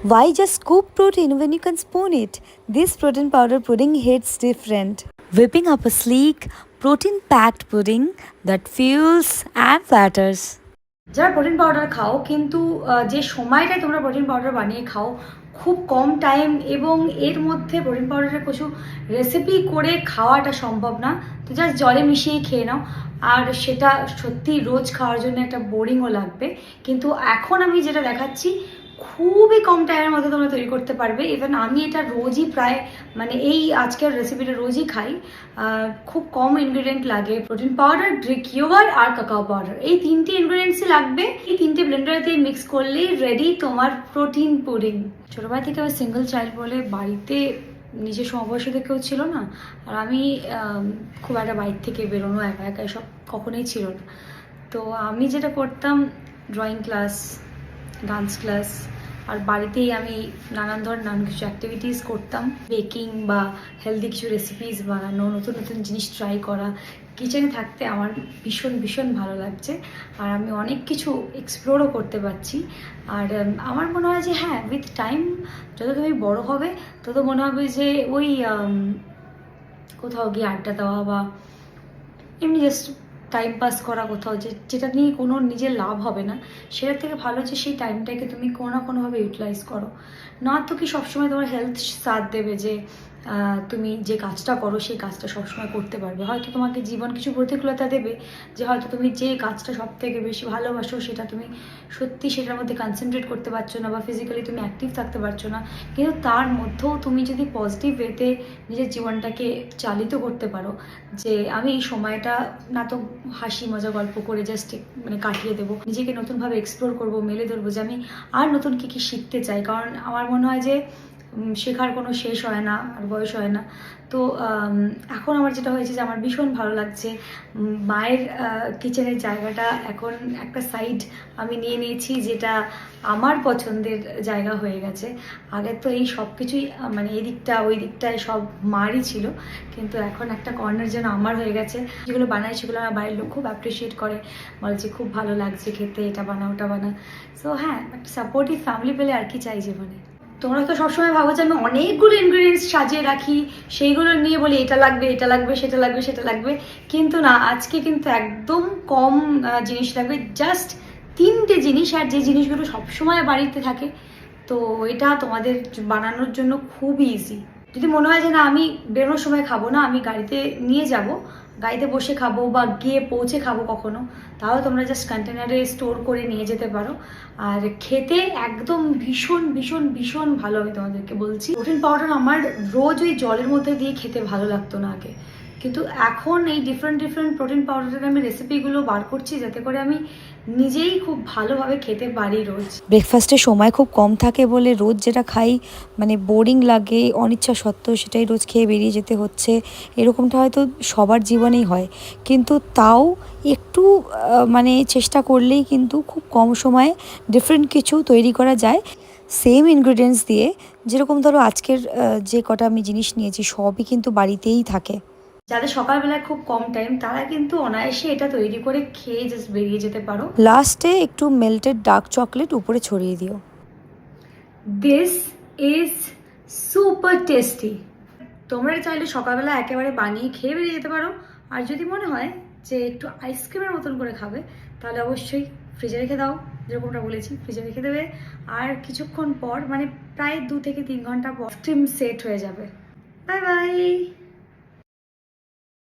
Why just scoop protein when you can spoon it? This protein powder pudding hits different. Whipping up a sleek, protein-packed pudding that fuels and flatters. যারা protein powder খাও কিন্তু যে সময়টায় তোমরা protein powder বানিয়ে খাও খুব কম time এবং এর মধ্যে প্রোটিন পাউডারের কিছু রেসিপি করে খাওয়াটা সম্ভব না, তো জাস্ট জলে মিশিয়ে খেয়ে নাও। আর সেটা সত্যি রোজ খাওয়ার জন্য একটা বোরিংও লাগবে, কিন্তু এখন আমি যেটা দেখাচ্ছি খুবই কম টাইমের মধ্যে তোমরা তৈরি করতে পারবে। ইভেন আমি এটা রোজই প্রায় মানে এই আজকের রেসিপিটা রোজই খাই। খুব কম ইনগ্রিডিয়েন্ট লাগে, প্রোটিন পাউডার, গ্রিক ইয়োগার্ট আর কাকাও পাউডার, এই তিনটে ইনগ্রিডিয়েন্টসই লাগবে। এই তিনটে ব্লেন্ডারে দিয়ে মিক্স করলেই রেডি তোমার প্রোটিন পুডিং। ছোটবেলা থেকে আমি সিঙ্গেল চাইল্ড বলে বাড়িতে নিজের সমবয়সী কেউ ছিল না, আর আমি খুব একটা বাইরে থেকে বেরোনো একা একা এসব কখনোই ছিল না। তো আমি যেটা করতাম ড্রয়িং ক্লাস, ডান্স ক্লাস, আর বাড়িতেই আমি নানান কিছু অ্যাক্টিভিটিস করতাম, বেকিং বা হেলদি কিছু রেসিপিস বানানো, নতুন নতুন জিনিস ট্রাই করা। কিচেনে থাকতে আমার ভীষণ ভীষণ ভালো লাগছে, আর আমি অনেক কিছু এক্সপ্লোরও করতে পারছি। আর আমার মনে হয় যে হ্যাঁ, উইথ টাইম যত তুমি বড় হবে তত মনে হবে যে ওই কোথাও গিয়ে আড্ডা দেওয়া বা এমনি জাস্ট টাইম পাস করা কোথাও, যেটা নিয়ে কোনো নিজের লাভ হবে না, সেটার থেকে ভালো যে সেই টাইমটাকে তুমি কোনো না কোনোভাবে ইউটিলাইজ করো। না তো কি সবসময় তোমার হেলথ সাথ দেবে যে তুমি যে কাজটা করো সেই কাজটা সবসময় করতে পারবে। হয়তো তোমাকে জীবন কিছু প্রতিকূলতা দেবে, যে হয়তো তুমি যে কাজটা সব থেকে বেশি ভালোবাসো সেটা তুমি সত্যি সেটার মধ্যে কনসেন্ট্রেট করতে পারছো না, বা ফিজিক্যালি তুমি অ্যাক্টিভ থাকতে পারছো না, কিন্তু তার মধ্যেও তুমি যদি পজিটিভ ওয়েতে নিজের জীবনটাকে চালিত করতে পারো, যে আমি এই সময়টা না তো হাসি মজা গল্প করে জাস্ট মানে কাটিয়ে দেবো, নিজেকে নতুনভাবে এক্সপ্লোর করবো, মেলে ধরবো যে আমি আর নতুন কী শিখতে চাই। কারণ আমার মনে হয় যে শেখার কোনো শেষ হয় না আর বয়স হয় না। তো এখন আমার যেটা হয়েছে যে আমার ভীষণ ভালো লাগছে, মায়ের কিচেনের জায়গাটা এখন একটা সাইড আমি নিয়ে নিয়েছি, যেটা আমার পছন্দের জায়গা হয়ে গেছে। আগে তো এই সব কিছুই মানে এই দিকটা ওই দিকটায় সব মারই ছিল, কিন্তু এখন একটা কর্নার যেন আমার হয়ে গেছে। যেগুলো বানাই সেগুলো আমার বাড়ির লোক খুব অ্যাপ্রিসিয়েট করে, বলে যে খুব ভালো লাগছে খেতে, এটা বানা ওটা বানা। সো হ্যাঁ, একটা সাপোর্টিভ ফ্যামিলি পেলে আর কি চাই জীবনে। তোমরা তো সবসময় ভাবো যে আমি অনেকগুলো ইনগ্রিডিয়েন্টস সাজিয়ে রাখি, সেইগুলো নিয়ে বলি এটা লাগবে এটা লাগবে সেটা লাগবে সেটা লাগবে, কিন্তু না, আজকে কিন্তু একদম কম জিনিস লাগবে, জাস্ট তিনটে জিনিস, আর যে জিনিসগুলো সবসময় বাড়িতে থাকে। তো এটা তোমাদের বানানোর জন্য খুব ইজি। যদি মনে হয় যে না আমি বেরোনোর সময় খাবো না, আমি গাড়িতে নিয়ে যাব, গাড়িতে বসে খাবো বা গিয়ে পৌঁছে খাবো কখনো, তাহলে তোমরা জাস্ট কন্টেনারে স্টোর করে নিয়ে যেতে পারো। আর খেতে একদম ভীষণ ভীষণ ভীষণ ভালো, আমি তোমাদেরকে বলছি। প্রোটিন পাউডার আমার রোজ ওই জলের মধ্যে দিয়ে খেতে ভালো লাগতো না আগে, কিন্তু এখন এই ডিফারেন্ট প্রোটিন পাউডারের আমি রেসিপিগুলো বার করছি যাতে করে আমি নিজেই খুব ভালোভাবে খেতে পারি রোজ। ব্রেকফাস্টের সময় খুব কম থাকে বলে রোজ যেটা খাই মানে বোরিং লাগে, অনিচ্ছা সত্ত্বেও সেটাই রোজ খেয়ে বেরিয়ে যেতে হচ্ছে, এরকমটা হয়তো সবার জীবনেই হয়। কিন্তু তাও একটু মানে চেষ্টা করলেই কিন্তু খুব কম সময়ে ডিফারেন্ট কিছু তৈরি করা যায় সেম ইনগ্রিডিয়েন্টস দিয়ে। যেরকম ধরো আজকের যে কটা আমি জিনিস নিয়েছি সবই কিন্তু বাড়িতেই থাকে। যাদের সকালবেলায় খুব কম টাইম তারা কিন্তু অনায়াসে এটা তৈরি করে খেয়ে জাস্ট বেরিয়ে যেতে পারো। লাস্টে একটু মেল্টেড ডার্ক চকলেট উপরে ছড়িয়ে দিও। This is super tasty. তোমরা চাইলে সকালবেলা একেবারে বানিয়ে খেয়ে বেরিয়ে যেতে পারো, আর যদি মনে হয় যে একটু আইসক্রিমের মতন করে খাবে তাহলে অবশ্যই ফ্রিজে রেখে দাও, যেরকমটা বলেছি ফ্রিজে রেখে দেবে, আর কিছুক্ষণ পর মানে প্রায় 2 থেকে 3 ঘন্টা পর ক্রিম সেট হয়ে যাবে। Bye bye.